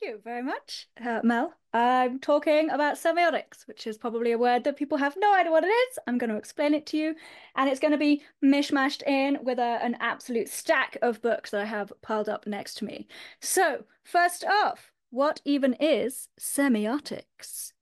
you very much, Mel. I'm talking about semiotics, which is probably a word that people have no idea what it is. I'm going to explain it to you, and it's going to be mishmashed in with an absolute stack of books that I have piled up next to me. So, first off, what even is semiotics?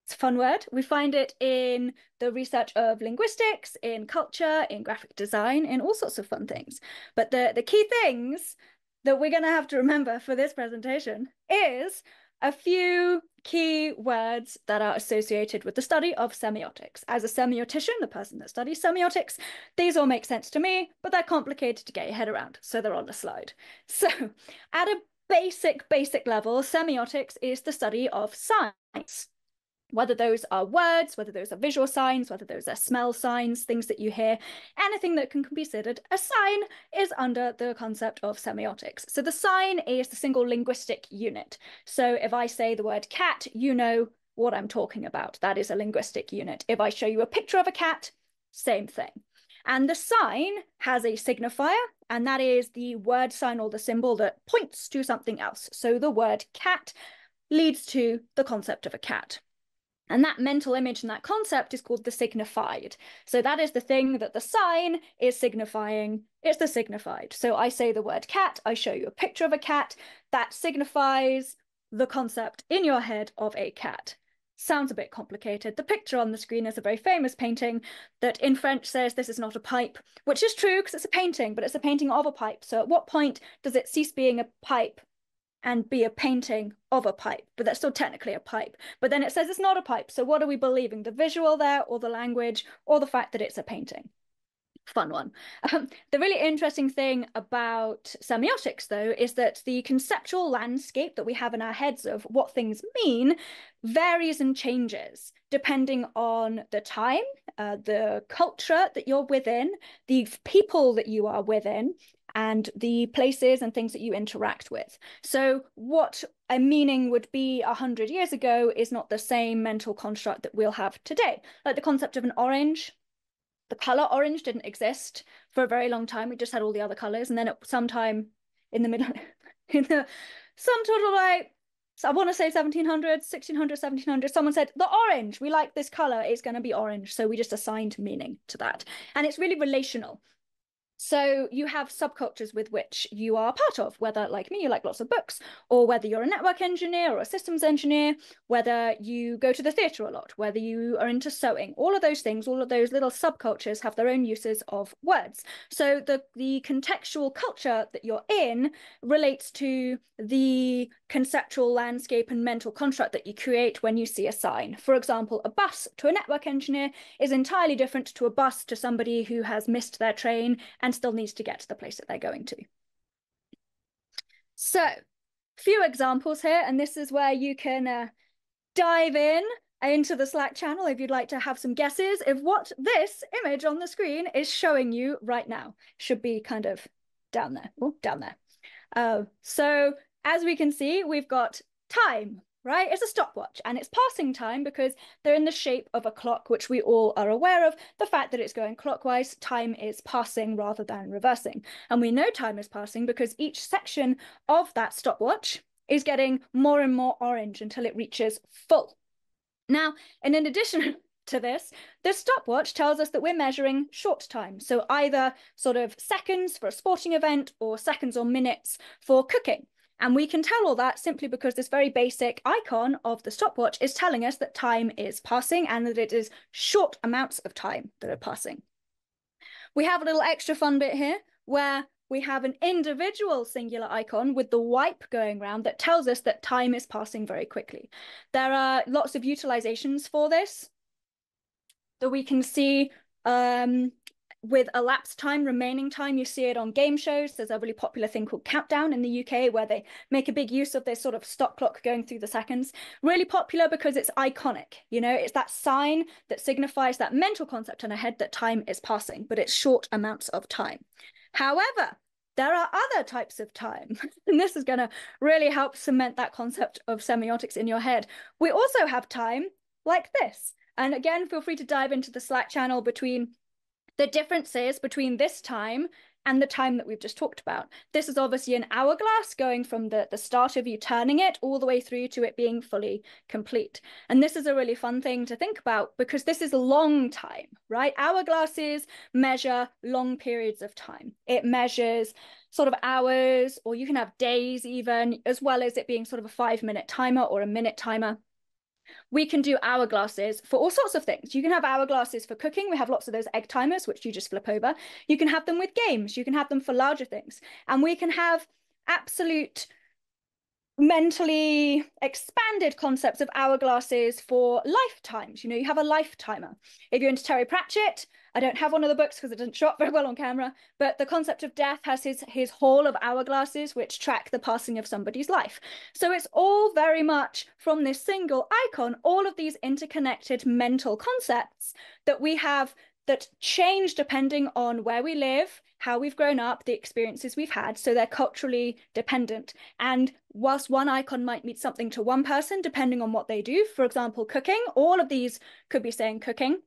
It's a fun word. We find it in the research of linguistics, in culture, in graphic design, in all sorts of fun things. But the key things that we're going to have to remember for this presentation is a few key words that are associated with the study of semiotics. As a semiotician, the person that studies semiotics, these all make sense to me, but they're complicated to get your head around, so they're on the slide. So at a basic level, semiotics is the study of signs. Whether those are words, whether those are visual signs, whether those are smell signs, things that you hear, anything that can be considered a sign is under the concept of semiotics. So the sign is the single linguistic unit. So if I say the word cat, you know what I'm talking about. That is a linguistic unit. If I show you a picture of a cat, same thing. And the sign has a signifier, and that is the word sign or the symbol that points to something else. So the word cat leads to the concept of a cat. And that mental image and that concept is called the signified. So that is the thing that the sign is signifying. It's the signified. So I say the word cat, I show you a picture of a cat, that signifies the concept in your head of a cat. Sounds a bit complicated. The picture on the screen is a very famous painting that in French says this is not a pipe, which is true because it's a painting, but it's a painting of a pipe. So at what point does it cease being a pipe and be a painting of a pipe, but that's still technically a pipe. But then it says it's not a pipe. So what are we believing? The visual there, or the language, or the fact that it's a painting? Fun one. The really interesting thing about semiotics, though, is that the conceptual landscape that we have in our heads of what things mean varies and changes depending on the time, the culture that you're within, the people that you are within, and the places and things that you interact with. So what a meaning would be 100 years ago is not the same mental construct that we'll have today. Like the concept of an orange, the color orange didn't exist for a very long time. We just had all the other colors. And then at sometime in the middle, in the some total like, so I want to say 1700s, 1600s, 1700s, someone said, the orange, we like this color, it's going to be orange. So we just assigned meaning to that. And it's really relational. So you have subcultures with which you are part of, whether like me, you like lots of books, or whether you're a network engineer or a systems engineer, whether you go to the theatre a lot, whether you are into sewing, all of those things, all of those little subcultures have their own uses of words. So the contextual culture that you're in relates to the conceptual landscape and mental construct that you create when you see a sign. For example, a bus to a network engineer is entirely different to a bus to somebody who has missed their train and still needs to get to the place that they're going to. So, few examples here, and this is where you can dive in into the Slack channel if you'd like to have some guesses if what this image on the screen is showing you right now. Should be kind of down there. Oh, down there. So as we can see, we've got time, right? It's a stopwatch and it's passing time because they're in the shape of a clock, which we all are aware of. The fact that it's going clockwise, time is passing rather than reversing. And we know time is passing because each section of that stopwatch is getting more and more orange until it reaches full. Now, and in addition to this stopwatch tells us that we're measuring short time. So either sort of seconds for a sporting event or seconds or minutes for cooking. And we can tell all that simply because this very basic icon of the stopwatch is telling us that time is passing and that it is short amounts of time that are passing. We have a little extra fun bit here where we have an individual singular icon with the wipe going around that tells us that time is passing very quickly. There are lots of utilizations for this that we can see with elapsed time, remaining time. You see it on game shows. There's a really popular thing called Countdown in the UK where they make a big use of this sort of stop clock going through the seconds. Really popular because it's iconic. You know, it's that sign that signifies that mental concept in our head that time is passing, but it's short amounts of time. However, there are other types of time, and this is going to really help cement that concept of semiotics in your head. We also have time like this. And again, feel free to dive into the Slack channel between the differences between this time and the time that we've just talked about. This is obviously an hourglass going from the start of you turning it all the way through to it being fully complete. And this is a really fun thing to think about because this is a long time, right? Hourglasses measure long periods of time. It measures sort of hours, or you can have days even, as well as it being sort of a 5-minute timer or a minute timer. We can do hourglasses for all sorts of things. You can have hourglasses for cooking. We have lots of those egg timers, which you just flip over. You can have them with games. You can have them for larger things. And we can have absolute mentally expanded concepts of hourglasses for lifetimes. You have a life timer. If you're into Terry Pratchett, I don't have one of the books because it doesn't show up very well on camera, but The Concept of Death has his hall of hourglasses which track the passing of somebody's life. So it's all very much from this single icon, all of these interconnected mental concepts that we have that change depending on where we live, how we've grown up, the experiences we've had. So they're culturally dependent. And whilst one icon might mean something to one person, depending on what they do, for example, cooking, all of these could be saying cooking.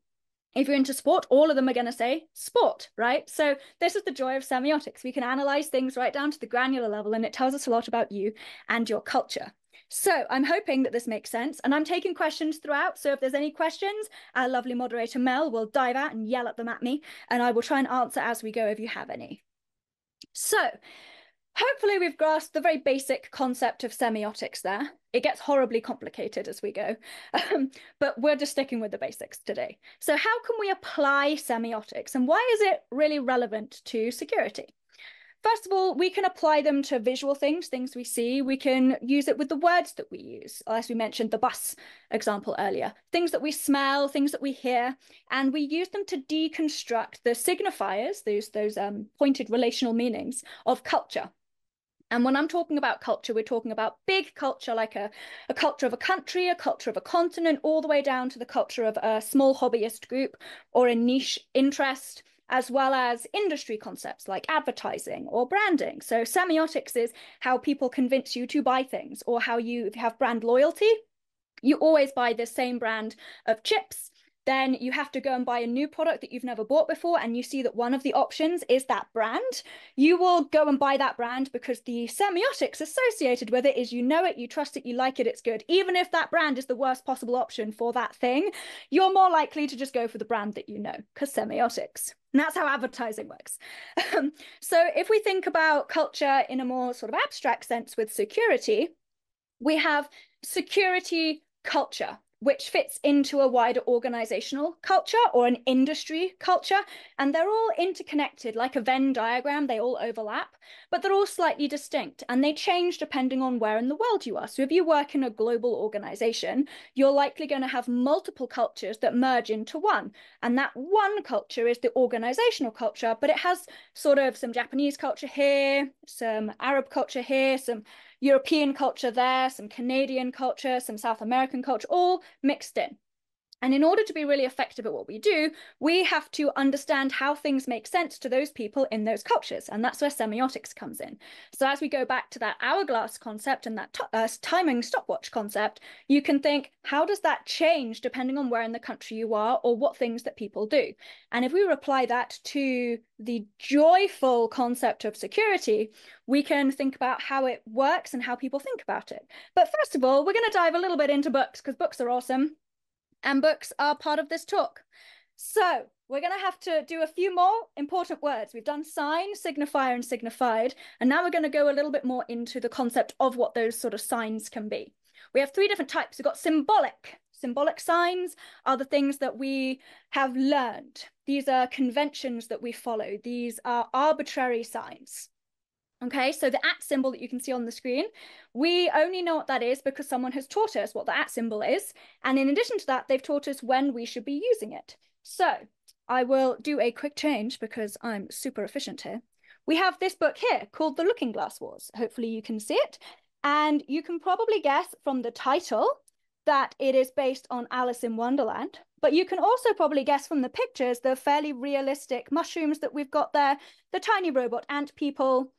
If you're into sport, all of them are going to say sport, right? So this is the joy of semiotics. We can analyze things right down to the granular level, and it tells us a lot about you and your culture. So I'm hoping that this makes sense, and I'm taking questions throughout. So if there's any questions, our lovely moderator Mel will dive out and yell at them at me, and I will try and answer as we go if you have any. So hopefully we've grasped the very basic concept of semiotics there. It gets horribly complicated as we go, but we're just sticking with the basics today. So how can we apply semiotics, and why is it really relevant to security? First of all, we can apply them to visual things we see. We can use it with the words that we use. As we mentioned, the bus example earlier, things that we smell, things that we hear, and we use them to deconstruct the signifiers, those pointed relational meanings of culture. And when I'm talking about culture, we're talking about big culture, like a culture of a country, a culture of a continent, all the way down to the culture of a small hobbyist group or a niche interest, as well as industry concepts like advertising or branding. So semiotics is how people convince you to buy things, or how you, if you have brand loyalty, you always buy the same brand of chips. Then you have to go and buy a new product that you've never bought before, and you see that one of the options is that brand. You will go and buy that brand because the semiotics associated with it is you know it, you trust it, you like it, it's good. Even if that brand is the worst possible option for that thing, you're more likely to just go for the brand that you know, because semiotics. And that's how advertising works. So if we think about culture in a more sort of abstract sense with security, we have security culture, which fits into a wider organizational culture or an industry culture. And they're all interconnected like a Venn diagram. They all overlap, but they're all slightly distinct, and they change depending on where in the world you are. So if you work in a global organization, you're likely going to have multiple cultures that merge into one. And that one culture is the organizational culture, but it has sort of some Japanese culture here, some Arab culture here, some European culture there, some Canadian culture, some South American culture, all mixed in. And in order to be really effective at what we do, we have to understand how things make sense to those people in those cultures. And that's where semiotics comes in. So as we go back to that hourglass concept and that timing stopwatch concept, you can think, how does that change depending on where in the country you are or what things that people do? And if we apply that to the joyful concept of security, we can think about how it works and how people think about it. But first of all, we're going to dive a little bit into books, because books are awesome. And books are part of this talk. So we're going to have to do a few more important words. We've done sign, signifier, and signified. And now we're going to go a little bit more into the concept of what those sort of signs can be. We have 3 different types. We've got symbolic. Symbolic signs are the things that we have learned. These are conventions that we follow. These are arbitrary signs. Okay, so the @ symbol that you can see on the screen, we only know what that is because someone has taught us what the @ symbol is. And in addition to that, they've taught us when we should be using it. So I will do a quick change because I'm super efficient here. We have this book here called The Looking Glass Wars. Hopefully you can see it. And you can probably guess from the title that it is based on Alice in Wonderland. But you can also probably guess from the pictures, the fairly realistic mushrooms that we've got there, the tiny robot ant people,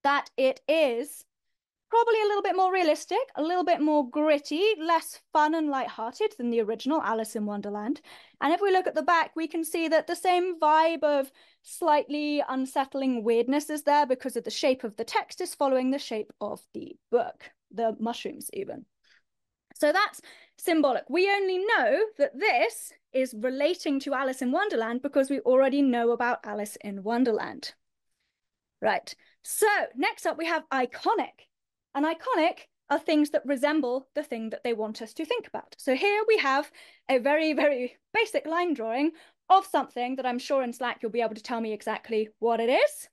that it is probably a little bit more realistic, a little bit more gritty, less fun and lighthearted than the original Alice in Wonderland. And if we look at the back, we can see that the same vibe of slightly unsettling weirdness is there because of the shape of the text is following the shape of the book, the mushrooms even. So that's symbolic. We only know that this is relating to Alice in Wonderland because we already know about Alice in Wonderland. Right, so next up we have iconic. And iconic are things that resemble the thing that they want us to think about. So here we have a very, very basic line drawing of something that I'm sure in Slack you'll be able to tell me exactly what it is.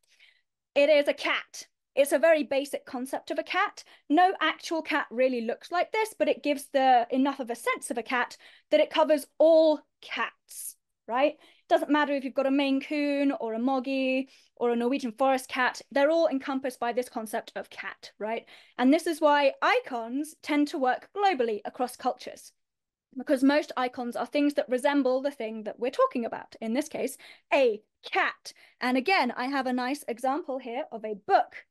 It is a cat. It's a very basic concept of a cat. No actual cat really looks like this, but it gives enough of a sense of a cat that it covers all cats, right? Doesn't matter if you've got a Maine Coon or a Moggy or a Norwegian forest cat, they're all encompassed by this concept of cat, right? And this is why icons tend to work globally across cultures, because most icons are things that resemble the thing that we're talking about. In this case, a cat. And again, I have a nice example here of a book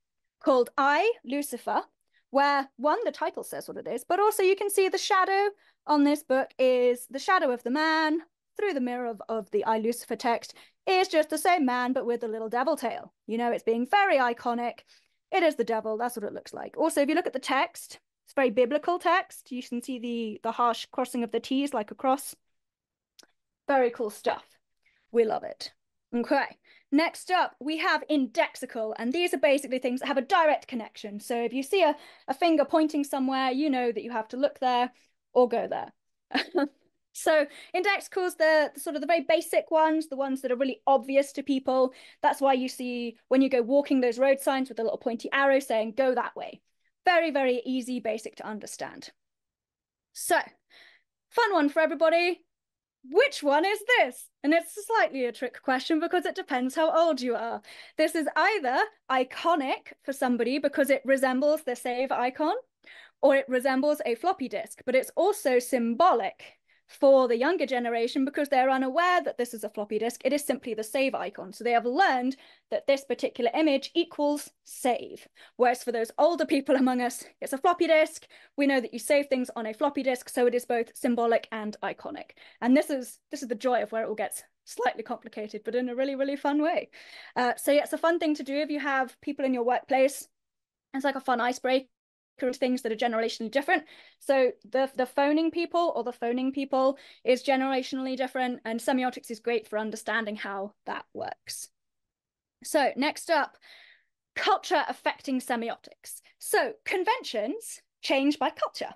called I, Lucifer, where one, the title says what it is, but also you can see the shadow on this book is the shadow of the man through the mirror of the I, Lucifer text is just the same man, but with a little devil tail. You know, it's being very iconic. It is the devil. That's what it looks like. Also, if you look at the text, it's very biblical text. You can see the harsh crossing of the T's like a cross. Very cool stuff. We love it. Okay, next up, we have indexical, and these are basically things that have a direct connection. So if you see a finger pointing somewhere, you know that you have to look there or go there. So indexicals, the sort of the very basic ones, the ones that are really obvious to people. That's why you see when you go walking those road signs with a little pointy arrow saying go that way. Very, very easy, basic to understand. So, fun one for everybody. Which one is this? And it's slightly a trick question because it depends how old you are. This is either iconic for somebody because it resembles the save icon, or it resembles a floppy disk, but it's also symbolic for the younger generation because they're unaware that this is a floppy disk. It is simply the save icon. So they have learned that this particular image equals save. Whereas for those older people among us, it's a floppy disk. We know that you save things on a floppy disk, so it is both symbolic and iconic. And this is the joy of where it all gets slightly complicated, but in a really, really fun way. So yeah, it's a fun thing to do if you have people in your workplace. It's like a fun icebreaker. Things that are generationally different. So the phoning people or the phoning people is generationally different, and semiotics is great for understanding how that works. So next up, culture affecting semiotics. So conventions change by culture.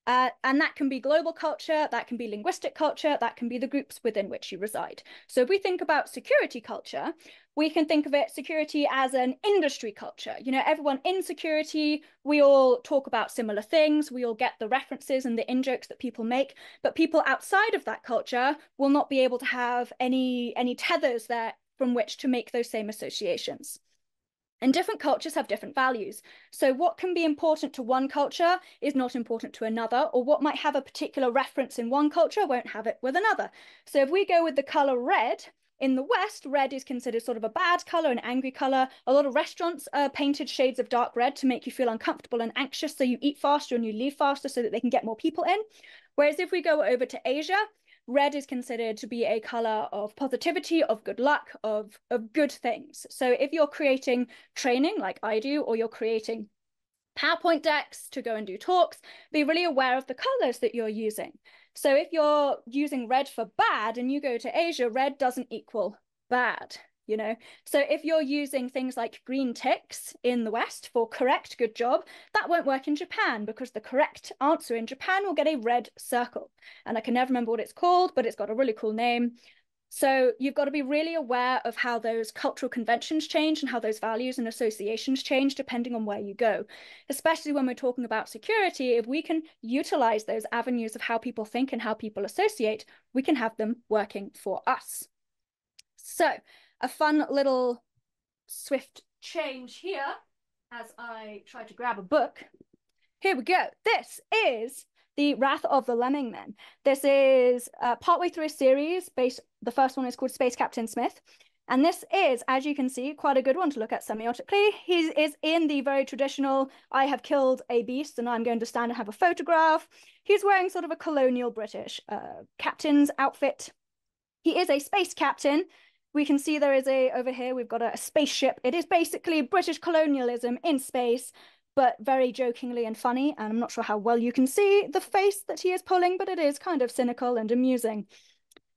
And that can be global culture, that can be linguistic culture, that can be the groups within which you reside. So if we think about security culture, we can think of it security as an industry culture. You know, everyone in security, we all talk about similar things, we all get the references and the in-jokes that people make, but people outside of that culture will not be able to have any tethers there from which to make those same associations. And different cultures have different values. So what can be important to one culture is not important to another, or what might have a particular reference in one culture won't have it with another. So if we go with the color red, in the West, red is considered sort of a bad color, an angry color. A lot of restaurants are painted shades of dark red to make you feel uncomfortable and anxious, so you eat faster and you leave faster so that they can get more people in. Whereas if we go over to Asia, red is considered to be a color of positivity, of good luck, of good things. So if you're creating training like I do, or you're creating PowerPoint decks to go and do talks, be really aware of the colors that you're using. So if you're using red for bad and you go to Asia, red doesn't equal bad, you know? So if you're using things like green ticks in the West for correct, good job, that won't work in Japan because the correct answer in Japan will get a red circle. And I can never remember what it's called, but it's got a really cool name. So you've got to be really aware of how those cultural conventions change and how those values and associations change depending on where you go. Especially when we're talking about security, if we can utilize those avenues of how people think and how people associate, we can have them working for us. So a fun little swift change here as I try to grab a book. Here we go. This is The Wrath of the Lemming Men. This is partway through a series based, the first one is called Space Captain Smith. And this is, as you can see, quite a good one to look at semiotically. He is in the very traditional, I have killed a beast and I'm going to stand and have a photograph. He's wearing sort of a colonial British captain's outfit. He is a space captain. We can see there is over here, we've got a spaceship. It is basically British colonialism in space, but very jokingly and funny. And I'm not sure how well you can see the face that he is pulling, but it is kind of cynical and amusing.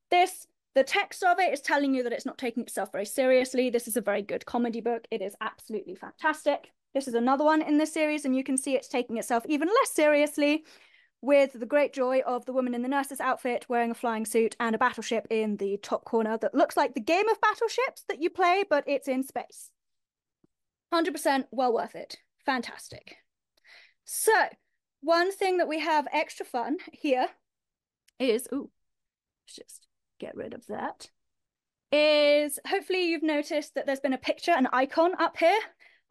The text of it is telling you that it's not taking itself very seriously. This is a very good comedy book. It is absolutely fantastic. This is another one in this series, and you can see it's taking itself even less seriously, with the great joy of the woman in the nurse's outfit wearing a flying suit and a battleship in the top corner that looks like the game of battleships that you play, but it's in space. 100% well worth it. Fantastic. So one thing that we have extra fun here is, let's just get rid of that, is hopefully you've noticed that there's been a picture, an icon up here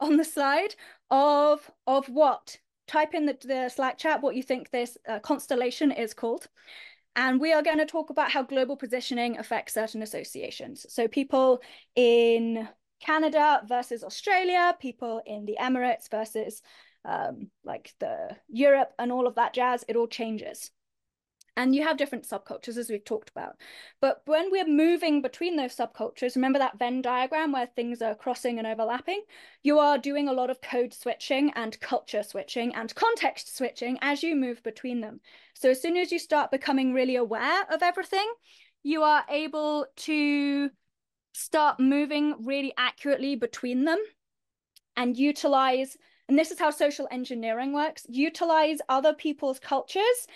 on the slide of what? Type in the Slack chat what you think this constellation is called. And we are going to talk about how global positioning affects certain associations. So people in Canada versus Australia, people in the Emirates versus like the Europe and all of that jazz, it all changes. And you have different subcultures, as we've talked about. But when we're moving between those subcultures, remember that Venn diagram where things are crossing and overlapping? You are doing a lot of code switching and culture switching and context switching as you move between them. So as soon as you start becoming really aware of everything, you are able to start moving really accurately between them and utilize, and this is how social engineering works, utilize other people's cultures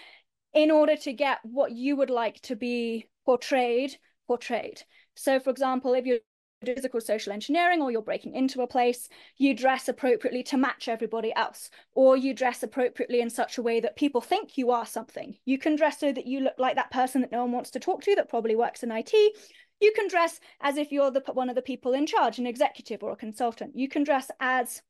in order to get what you would like to be portrayed. So for example, if you're doing physical social engineering or you're breaking into a place, you dress appropriately to match everybody else, or you dress appropriately in such a way that people think you are something. You can dress so that you look like that person that no one wants to talk to that probably works in IT. You can dress as if you're one of the people in charge, an executive or a consultant. You can dress as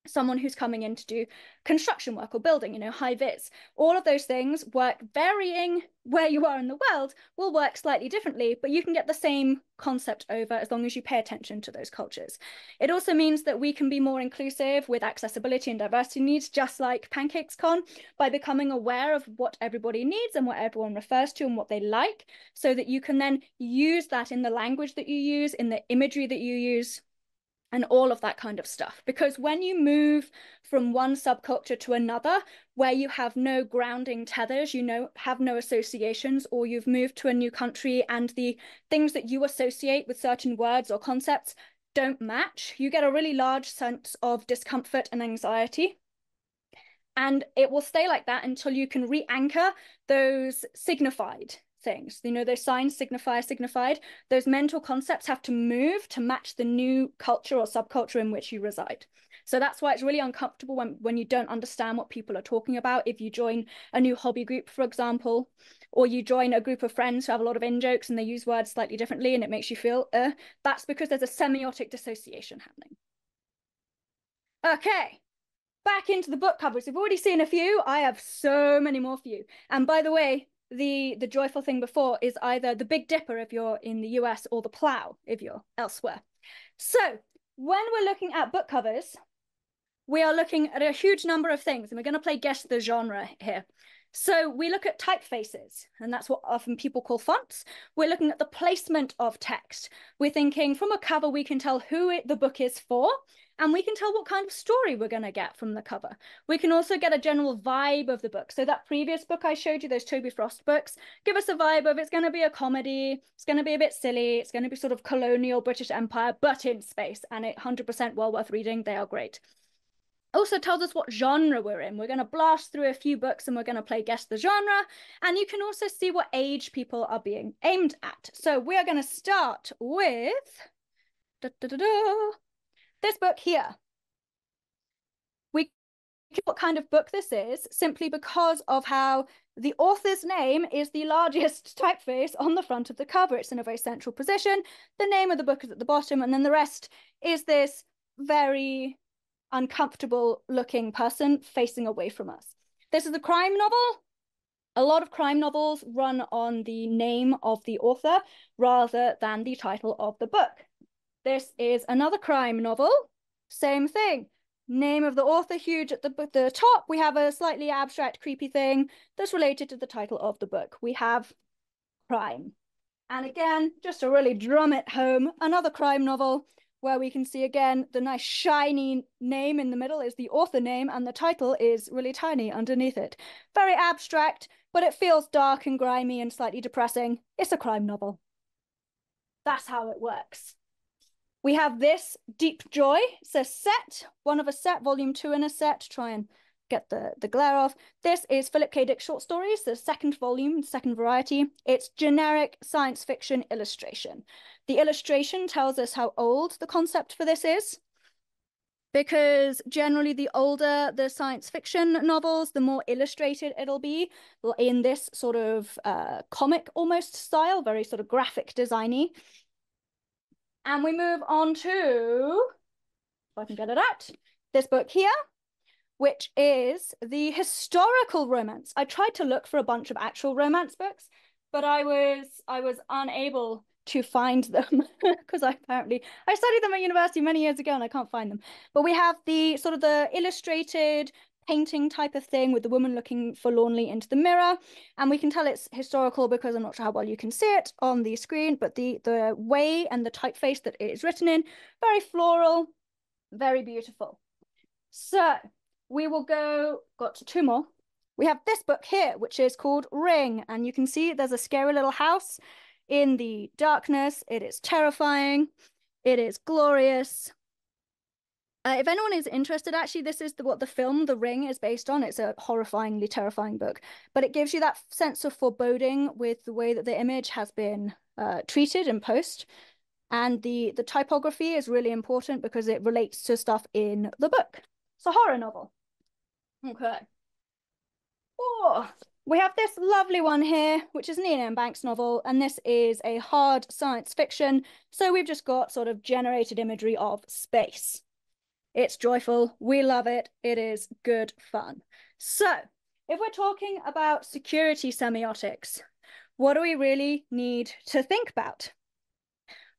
someone who's coming in to do construction work or building, you know, high vis. All of those things work, varying where you are in the world, will work slightly differently, but you can get the same concept over as long as you pay attention to those cultures. It also means that we can be more inclusive with accessibility and diversity needs, just like PancakesCon, by becoming aware of what everybody needs and what everyone refers to and what they like, so that you can then use that in the language that you use, in the imagery that you use, and all of that kind of stuff. Because when you move from one subculture to another, where you have no grounding tethers, have no associations, or you've moved to a new country and the things that you associate with certain words or concepts don't match, you get a really large sense of discomfort and anxiety. And it will stay like that until you can re-anchor those signified things. You know, those signs, signifier, signified, those mental concepts have to move to match the new culture or subculture in which you reside. So that's why it's really uncomfortable when you don't understand what people are talking about. If you join a new hobby group, for example, or you join a group of friends who have a lot of in-jokes and they use words slightly differently and it makes you feel, that's because there's a semiotic dissociation happening. Okay. Back into the book covers. We've already seen a few. I have so many more for you. And by the way, the joyful thing before is either the Big Dipper if you're in the US or the Plough if you're elsewhere. So when we're looking at book covers, we are looking at a huge number of things, and we're going to play guess the genre here. So we look at typefaces, and that's what often people call fonts. We're looking at the placement of text. We're thinking from a cover, we can tell who the book is for, and we can tell what kind of story we're going to get from the cover. We can also get a general vibe of the book. So that previous book I showed you, those Toby Frost books, give us a vibe of it's going to be a comedy, it's going to be a bit silly, it's going to be sort of colonial British Empire, but in space, and it 100% well worth reading. They are great. Also tells us what genre we're in. We're going to blast through a few books and we're going to play guess the genre. And you can also see what age people are being aimed at. So we are going to start with this book here. We know what kind of book this is simply because of how the author's name is the largest typeface on the front of the cover. It's in a very central position. The name of the book is at the bottom, and then the rest is this very uncomfortable looking person facing away from us. This is a crime novel. A lot of crime novels run on the name of the author rather than the title of the book. This is another crime novel. Same thing. Name of the author huge at the top. We have a slightly abstract, creepy thing that's related to the title of the book. We have crime. And again, just to really drum it home, another crime novel where we can see again the nice shiny name in the middle is the author name and the title is really tiny underneath it. Very abstract, but it feels dark and grimy and slightly depressing. It's a crime novel. That's how it works. We have this Deep Joy. It's a set, one of a set, volume 2 in a set, to try and get the glare off. This is Philip K. Dick short stories, the second volume, second variety. It's generic science fiction illustration. The illustration tells us how old the concept for this is, because generally the older the science fiction novels, the more illustrated it'll be in this sort of comic almost style, very sort of graphic designy. And we move on to, if I can get it out, this book here, which is the historical romance. I tried to look for a bunch of actual romance books, but I was unable to find them because I studied them at university many years ago and I can't find them. But we have the sort of the illustrated painting type of thing with the woman looking forlornly into the mirror. And we can tell it's historical because I'm not sure how well you can see it on the screen, but the way and the typeface that it is written in, very floral, very beautiful. So we will got 2 more. We have this book here, which is called Ring. And you can see there's a scary little house in the darkness. It is terrifying. It is glorious. If anyone is interested, actually, this is what the film The Ring is based on. It's a horrifyingly terrifying book, but it gives you that sense of foreboding with the way that the image has been treated in post. And the typography is really important because it relates to stuff in the book. It's a horror novel. Okay. Oh, we have this lovely one here, which is an Ian M. Banks novel, and this is a hard science fiction. So we've just got sort of generated imagery of space. It's joyful. We love it. It is good fun. So if we're talking about security semiotics, what do we really need to think about?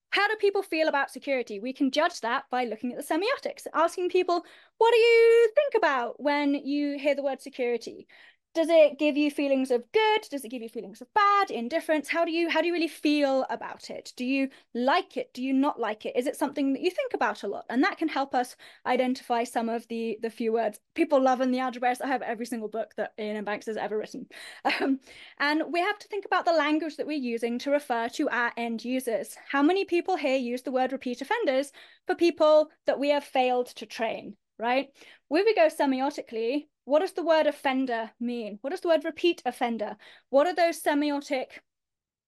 How do people feel about security? We can judge that by looking at the semiotics, asking people, what do you think about when you hear the word security? Does it give you feelings of good? Does it give you feelings of bad, indifference? How do you really feel about it? Do you like it? Do you not like it? Is it something that you think about a lot? And that can help us identify some of the few words. People love in the algebras. I have every single book that Ian M. Banks has ever written. And we have to think about the language that we're using to refer to our end users. How many people here use the word repeat offenders for people that we have failed to train, right? When we go semiotically, what does the word offender mean? What does the word repeat offender? What are those semiotic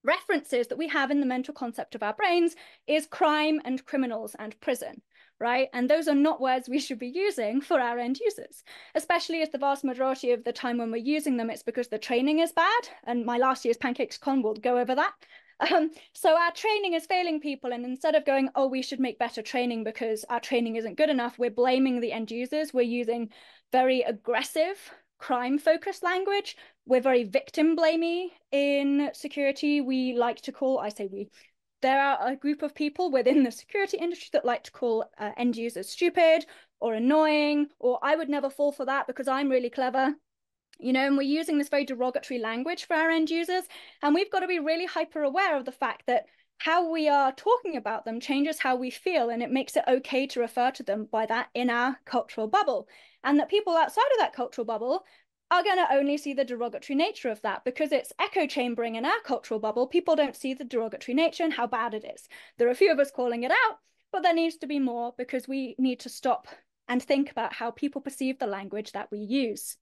references that we have in the mental concept of our brains is crime and criminals and prison, right? And those are not words we should be using for our end users, especially as the vast majority of the time when we're using them, it's because the training is bad. And my last year's PancakesCon will go over that. So our training is failing people, and instead of going, oh, we should make better training because our training isn't good enough, we're blaming the end users. We're using very aggressive crime-focused language. We're very victim-blamey in security. We like to call, I say we, there are a group of people within the security industry that like to call end users stupid or annoying, or I would never fall for that because I'm really clever. You know, and we're using this very derogatory language for our end users. And we've got to be really hyper aware of the fact that how we are talking about them changes how we feel, and it makes it okay to refer to them by that in our cultural bubble. And that people outside of that cultural bubble are going to only see the derogatory nature of that because it's echo chambering in our cultural bubble. People don't see the derogatory nature and how bad it is. There are a few of us calling it out, but there needs to be more because we need to stop and think about how people perceive the language that we use.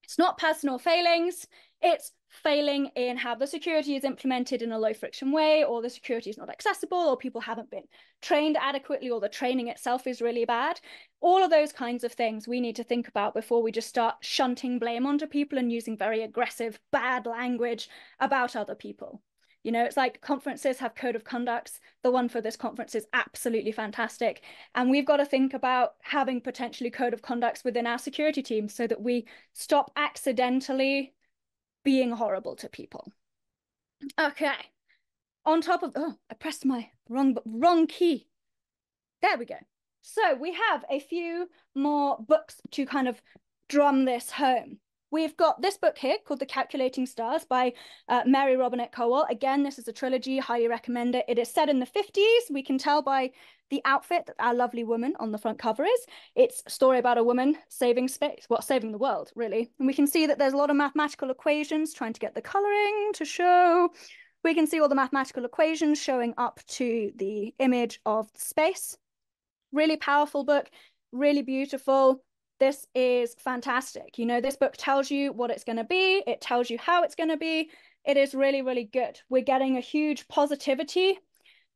It's not personal failings, it's failing in how the security is implemented in a low friction way, or the security is not accessible, or people haven't been trained adequately, or the training itself is really bad. All of those kinds of things we need to think about before we just start shunting blame onto people and using very aggressive, bad language about other people. You know, it's like conferences have code of conducts. The one for this conference is absolutely fantastic. And we've got to think about having potentially code of conducts within our security team so that we stop accidentally being horrible to people. Okay. On top of, oh, I pressed my wrong key. There we go. So we have a few more books to kind of drum this home. We've got this book here called The Calculating Stars by Mary Robinette Kowal. Again, this is a trilogy, highly recommend it. It is set in the 50s. We can tell by the outfit that our lovely woman on the front cover is. It's a story about a woman saving space, well, saving the world, really. And we can see that there's a lot of mathematical equations trying to get the coloring to show. We can see all the mathematical equations showing up to the image of the space. Really powerful book, really beautiful. This is fantastic. You know, this book tells you what it's going to be. It tells you how it's going to be. It is really, really good. We're getting a huge positivity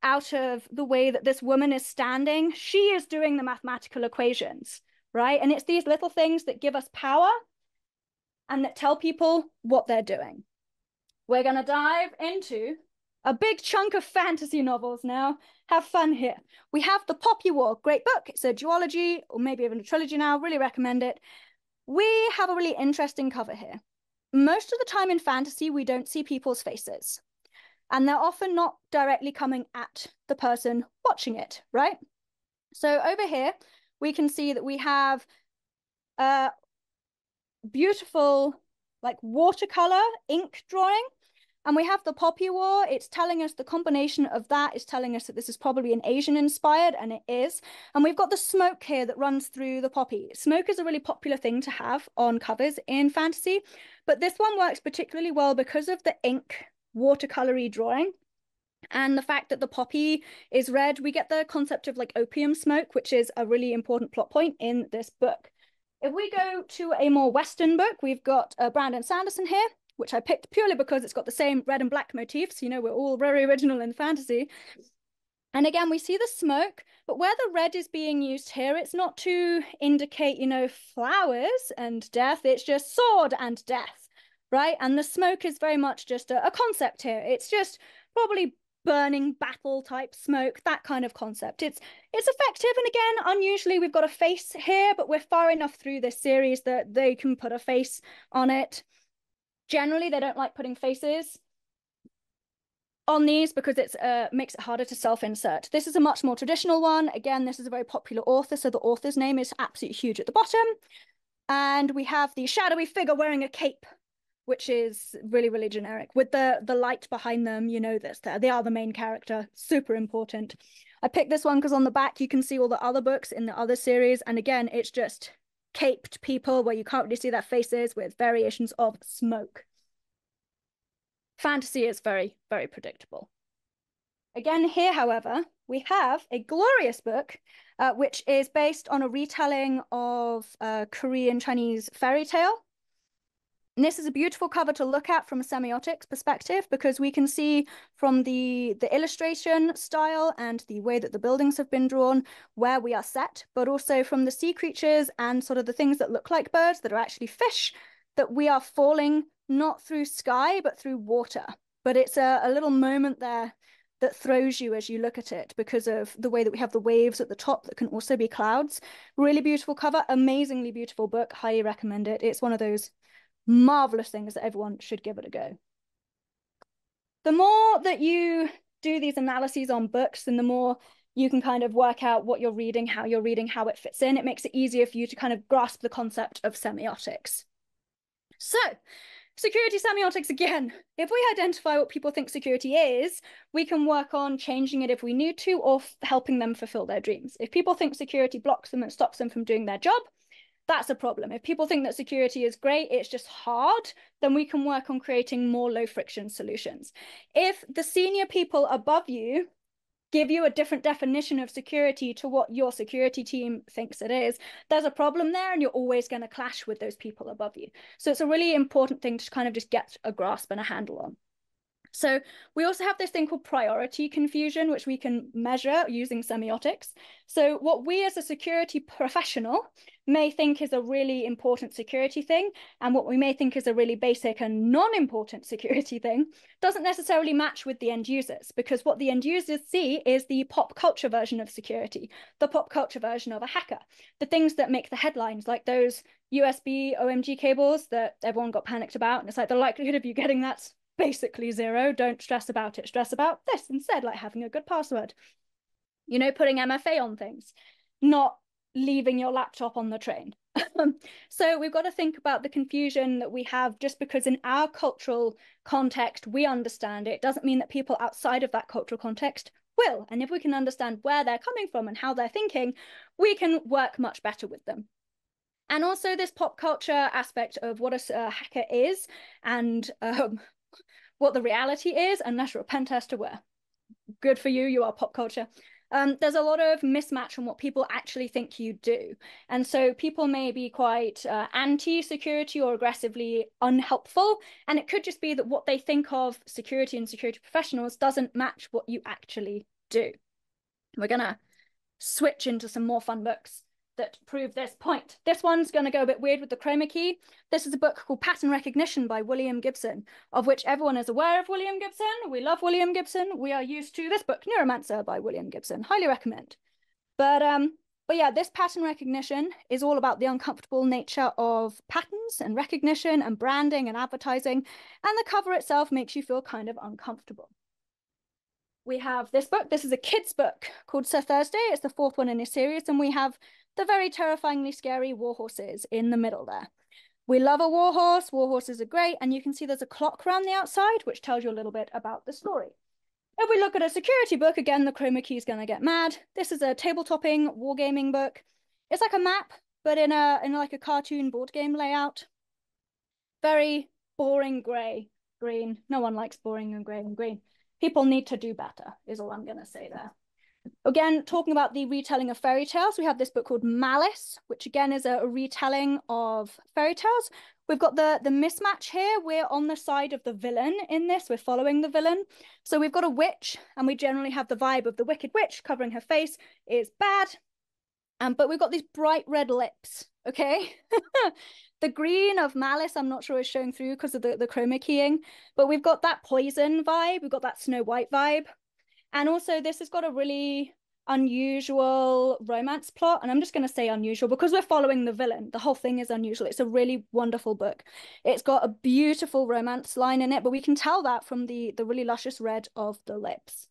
out of the way that this woman is standing. She is doing the mathematical equations, right? And it's these little things that give us power and that tell people what they're doing. We're going to dive into a big chunk of fantasy novels now. Have fun here. We have The Poppy War, great book. It's a duology, or maybe even a trilogy now. Really recommend it. We have a really interesting cover here. Most of the time in fantasy, we don't see people's faces. And they're often not directly coming at the person watching it, right? So over here, we can see that we have a beautiful, like, watercolor ink drawing. And we have the Poppy War. It's telling us the combination of that is telling us that this is probably an Asian inspired, and it is. And we've got the smoke here that runs through the poppy. Smoke is a really popular thing to have on covers in fantasy, but this one works particularly well because of the ink watercolory drawing and the fact that the poppy is red. We get the concept of like opium smoke, which is a really important plot point in this book. If we go to a more Western book, we've got Brandon Sanderson here, which I picked purely because it's got the same red and black motifs. You know, we're all very original in fantasy. And again, we see the smoke, but where the red is being used here, it's not to indicate, you know, flowers and death. It's just sword and death, right? And the smoke is very much just a concept here. It's just probably burning battle type smoke, that kind of concept. It's effective. And again, unusually, we've got a face here, but we're far enough through this series that they can put a face on it. Generally, they don't like putting faces on these because it makes it harder to self-insert. This is a much more traditional one. Again, this is a very popular author, so the author's name is absolutely huge at the bottom. And we have the shadowy figure wearing a cape, which is really, really generic. With the light behind them, you know this. They are the main character, super important. I picked this one because on the back, you can see all the other books in the other series. And again, it's just caped people where you can't really see their faces with variations of smoke. Fantasy is very, very predictable. Again, here, however, we have a glorious book, which is based on a retelling of a Korean Chinese fairy tale. And this is a beautiful cover to look at from a semiotics perspective, because we can see from the illustration style and the way that the buildings have been drawn where we are set, but also from the sea creatures and sort of the things that look like birds that are actually fish, that we are falling not through sky, but through water. But it's a little moment there that throws you as you look at it because of the way that we have the waves at the top that can also be clouds. Really beautiful cover, amazingly beautiful book, highly recommend it. It's one of those marvelous things that everyone should give it a go. The more that you do these analyses on books and the more you can kind of work out what you're reading, how it fits in, it makes it easier for you to kind of grasp the concept of semiotics. So, security semiotics again. If we identify what people think security is, we can work on changing it if we need to, or helping them fulfill their dreams. If people think security blocks them and stops them from doing their job, that's a problem. If people think that security is great, it's just hard, then we can work on creating more low friction solutions. If the senior people above you give you a different definition of security to what your security team thinks it is, there's a problem there, and you're always going to clash with those people above you. So it's a really important thing to kind of just get a grasp and a handle on. So we also have this thing called priority confusion, which we can measure using semiotics. So what we as a security professional may think is a really important security thing, and what we may think is a really basic and non-important security thing, doesn't necessarily match with the end users, because what the end users see is the pop culture version of security, the pop culture version of a hacker, the things that make the headlines, like those USB OMG cables that everyone got panicked about. And it's like the likelihood of you getting that's basically zero. Don't stress about it. Stress about this instead, like having a good password. you know, putting MFA on things, not leaving your laptop on the train. So we've got to think about the confusion that we have just because in our cultural context, we understand it. It doesn't mean that people outside of that cultural context will. And if we can understand where they're coming from and how they're thinking, we can work much better with them. And also this pop culture aspect of what a hacker is and what the reality is, unless you're a pen tester, where good for you, you are pop culture. There's a lot of mismatch on what people actually think you do. And so people may be quite anti-security or aggressively unhelpful. And it could just be that what they think of security and security professionals doesn't match what you actually do. We're going to switch into some more fun books that prove this point. This one's going to go a bit weird with the chroma key. This is a book called Pattern Recognition by William Gibson, of which everyone is aware of William Gibson. We love William Gibson. We are used to this book, Neuromancer by William Gibson. Highly recommend. But yeah, this pattern recognition is all about the uncomfortable nature of patterns and recognition and branding and advertising. And the cover itself makes you feel kind of uncomfortable. We have this book. This is a kid's book called Sir Thursday. It's the 4th one in this series. And we have the very terrifyingly scary warhorses in the middle there. We love a warhorse. Warhorses are great. And you can see there's a clock around the outside, which tells you a little bit about the story. If we look at a security book, again, the chroma key is going to get mad. This is a tabletopping wargaming book. It's like a map, but in like a cartoon board game layout. Very boring grey, green. No one likes boring and grey and green. People need to do better, is all I'm going to say there. Again, talking about the retelling of fairy tales, we have this book called Malice, which again is a retelling of fairy tales. We've got the mismatch here. We're on the side of the villain in this. We're following the villain. So we've got a witch, and we generally have the vibe of the wicked witch covering her face is bad. But we've got these bright red lips, okay? The green of Malice, I'm not sure is showing through because of the chroma keying, but we've got that poison vibe. We've got that Snow White vibe. And also this has got a really unusual romance plot. And I'm just going to say unusual because we're following the villain. The whole thing is unusual. It's a really wonderful book. It's got a beautiful romance line in it, but we can tell that from the really luscious red of the lips.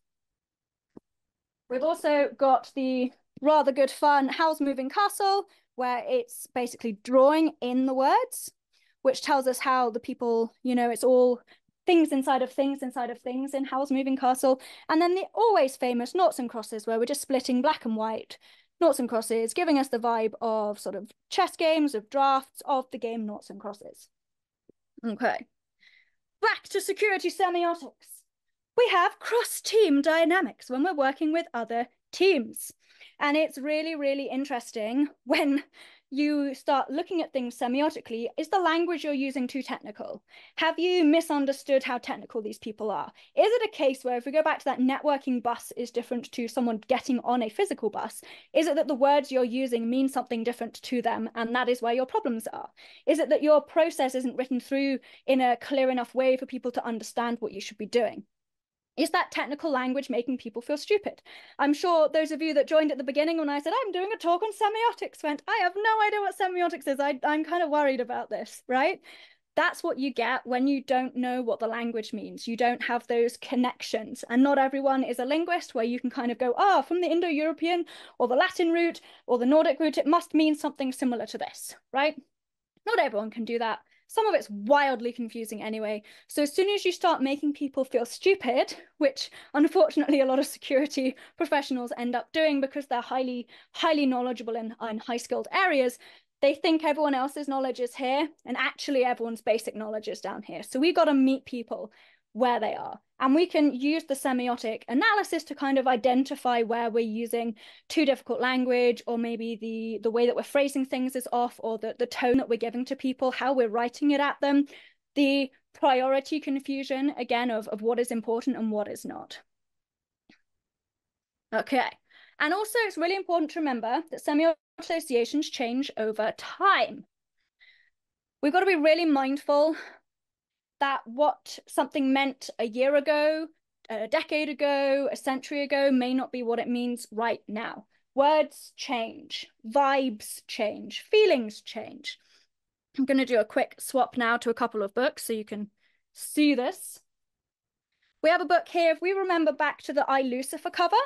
We've also got the rather good fun Howl's Moving Castle, where it's basically drawing in the words, which tells us how the people, you know, it's all things inside of things in Howl's Moving Castle. And then the always famous noughts and crosses, where we're just splitting black and white noughts and crosses, giving us the vibe of sort of chess games, of drafts, of the game noughts and crosses. Okay. Back to security semiotics. We have cross-team dynamics when we're working with other teams. And it's really, really interesting when you start looking at things semiotically. Is the language you're using too technical? Have you misunderstood how technical these people are? Is it a case where if we go back to that networking bus is different to someone getting on a physical bus? Is it that the words you're using mean something different to them and that is where your problems are? Is it that your process isn't written through in a clear enough way for people to understand what you should be doing? Is that technical language making people feel stupid? I'm sure those of you that joined at the beginning when I said, I'm doing a talk on semiotics, went, I have no idea what semiotics is. I'm kind of worried about this, right? That's what you get when you don't know what the language means. You don't have those connections. And not everyone is a linguist where you can kind of go, oh, from the Indo-European or the Latin root or the Nordic root, it must mean something similar to this, right? Not everyone can do that. Some of it's wildly confusing anyway. So as soon as you start making people feel stupid, which unfortunately a lot of security professionals end up doing because they're highly knowledgeable in high-skilled areas, they think everyone else's knowledge is here, and actually everyone's basic knowledge is down here. So we've got to meet people where they are. And we can use the semiotic analysis to kind of identify where we're using too difficult language, or maybe the way that we're phrasing things is off, or the tone that we're giving to people, how we're writing it at them, the priority confusion, again, of what is important and what is not. Okay. And also it's really important to remember that semiotic associations change over time. We've got to be really mindful that what something meant a year ago, a decade ago, a century ago may not be what it means right now. Words change, vibes change, feelings change. I'm going to do a quick swap now to a couple of books so you can see this. We have a book here. If we remember back to the I, Lucifer cover,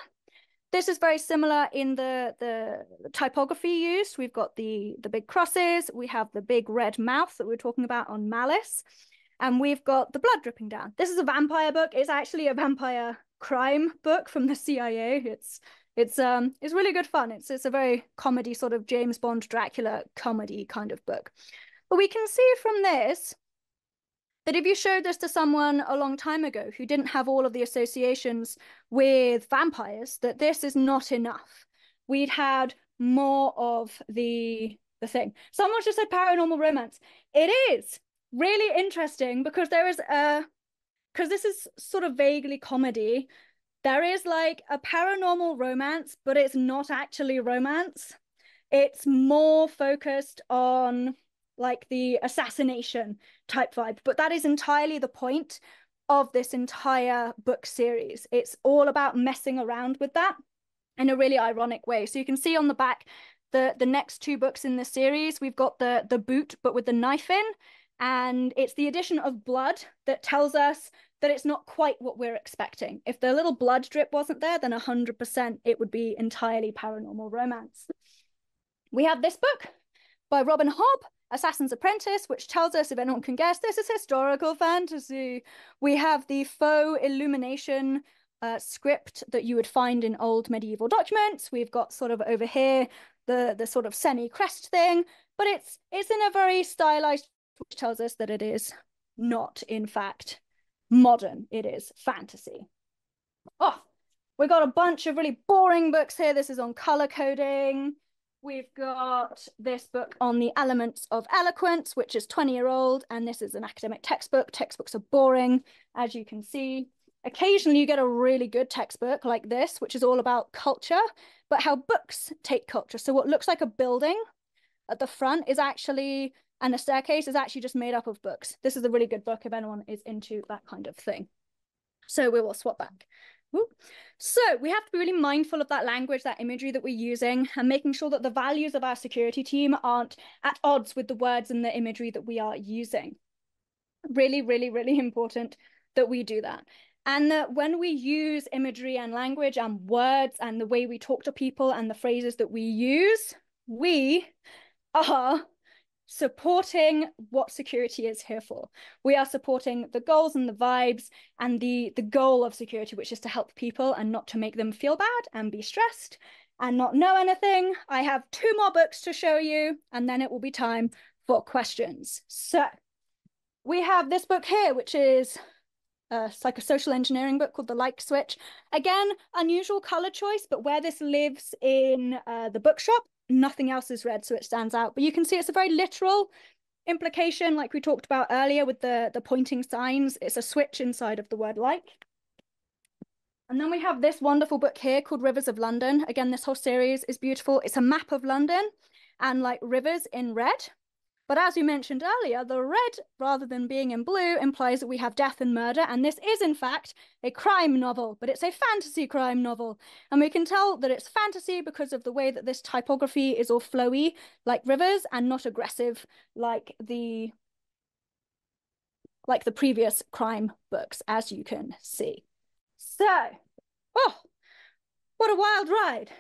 This is very similar in the typography used. We've got the big crosses. We have the big red mouth that we were talking about on Malice. And we've got the blood dripping down. This is a vampire book. It's actually a vampire crime book from the CIA. It's really good fun. It's a very comedy, sort of James Bond Dracula comedy kind of book. But we can see from this that if you showed this to someone a long time ago who didn't have all of the associations with vampires, that this is not enough. We'd had more of the thing. Someone just said paranormal romance. It is really interesting because there is because this is sort of vaguely comedy. There is like a paranormal romance, but it's not actually romance. It's more focused on like the assassination type vibe, but that is entirely the point of this entire book series. It's all about messing around with that in a really ironic way. So you can see on the back, the next two books in the series, we've got the boot, but with the knife in, and it's the addition of blood that tells us that it's not quite what we're expecting. If the little blood drip wasn't there, then 100% it would be entirely paranormal romance. We have this book by Robin Hobb, Assassin's Apprentice, which tells us, if anyone can guess, this is historical fantasy. We have the faux illumination script that you would find in old medieval documents. We've got sort of over here the sort of semi-crest thing, but it's in a very stylized, which tells us that it is not, in fact, modern. It is fantasy. Oh, we got a bunch of really boring books here. This is on color coding. We've got this book on the elements of eloquence, which is 20-year-old, and this is an academic textbook. Textbooks are boring, as you can see. Occasionally you get a really good textbook like this, which is all about culture, but how books take culture. So what looks like a building at the front is actually, and a staircase is actually just made up of books. This is a really good book if anyone is into that kind of thing. So we will swap back. Ooh. So we have to be really mindful of that language, that imagery that we're using, and making sure that the values of our security team aren't at odds with the words and the imagery that we are using. Really, really, really important that we do that. And that when we use imagery and language and words and the way we talk to people and the phrases that we use, we are supporting what security is here for. We are supporting the goals and the vibes and the goal of security, which is to help people and not to make them feel bad and be stressed and not know anything. I have 2 more books to show you, and then it will be time for questions. So we have this book here, which is a psychosocial engineering book called The Like Switch. Again, unusual color choice, but where this lives in the bookshop, nothing else is red, so it stands out. But you can see it's a very literal implication, like we talked about earlier with the pointing signs. It's a switch inside of the word like. And then we have this wonderful book here called Rivers of London. Again, this whole series is beautiful. It's a map of London and like rivers in red. But as we mentioned earlier, the red, rather than being in blue, implies that we have death and murder. And this is, in fact, a crime novel, but it's a fantasy crime novel. And we can tell that it's fantasy because of the way that this typography is all flowy, like rivers, and not aggressive like the previous crime books, as you can see. So, oh, what a wild ride.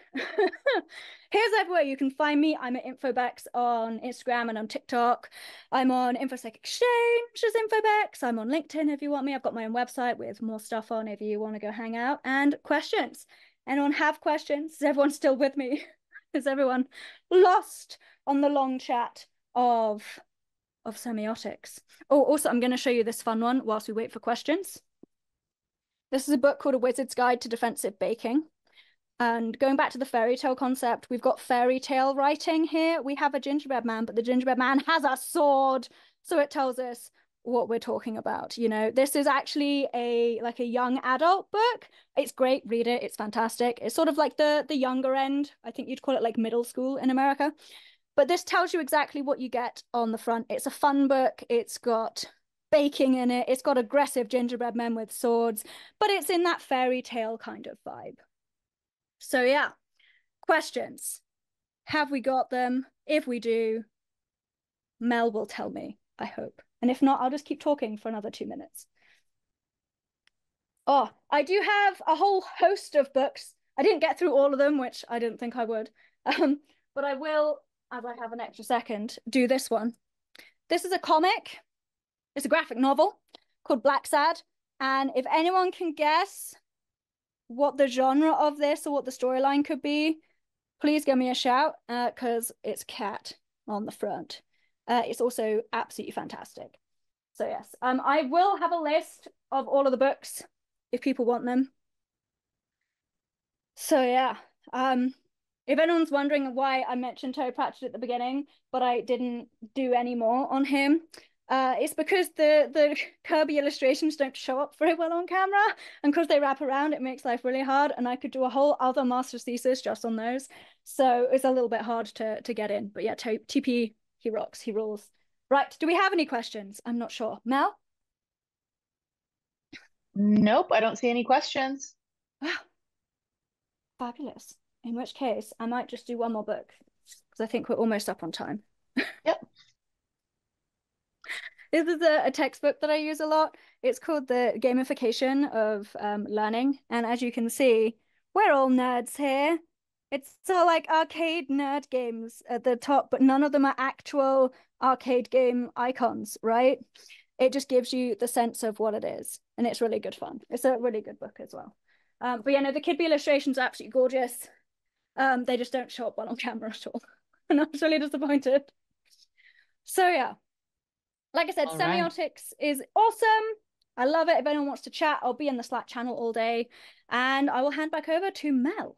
Here's everywhere you can find me. I'm at InfoBex on Instagram and on TikTok. I'm on InfoSec Exchange as InfoBex. I'm on LinkedIn if you want me. I've got my own website with more stuff on if you want to go hang out. And questions. Anyone have questions? Is everyone still with me? Is everyone lost on the long chat of semiotics? Oh, also, I'm going to show you this fun one whilst we wait for questions. This is a book called A Wizard's Guide to Defensive Baking. And going back to the fairy tale concept, we've got fairy tale writing here. We have a gingerbread man, but the gingerbread man has a sword. So it tells us what we're talking about. You know, this is actually a young adult book. It's great. Read it. It's fantastic. It's sort of like the younger end. I think you'd call it like middle school in America. But this tells you exactly what you get on the front. It's a fun book. It's got baking in it. It's got aggressive gingerbread men with swords, but it's in that fairy tale kind of vibe. So yeah, questions. Have we got them? If we do, Mel will tell me, I hope. And if not, I'll just keep talking for another 2 minutes. Oh, I do have a whole host of books I didn't get through all of them, which I didn't think I would. But I will, as I have an extra second, do this one. This is a comic. It's a graphic novel called Black Sad. And if anyone can guess what the genre of this or what the storyline could be, please give me a shout because it's cat on the front. It's also absolutely fantastic. So yes, I will have a list of all of the books if people want them. So yeah, if anyone's wondering why I mentioned Toad Pratchett at the beginning, but I didn't do any more on him, it's because the Kirby illustrations don't show up very well on camera, and because they wrap around, it makes life really hard. And I could do a whole other master's thesis just on those, so it's a little bit hard to get in. But yeah, TP, he rocks, he rules. Right, do we have any questions? I'm not sure. Mel? Nope, I don't see any questions. Fabulous. In which case, I might just do one more book because I think we're almost up on time. Yep. This is a textbook that I use a lot. It's called The Gamification of Learning. And as you can see, we're all nerds here. It's all like arcade nerd games at the top, but none of them are actual arcade game icons, right? It just gives you the sense of what it is. And it's really good fun. It's a really good book as well. But yeah, no, the Kidby illustrations are absolutely gorgeous. They just don't show up well on camera at all. And I was really disappointed. So yeah. Like I said, All right. semiotics is awesome. I love it. If anyone wants to chat, I'll be in the Slack channel all day. And I will hand back over to Mel.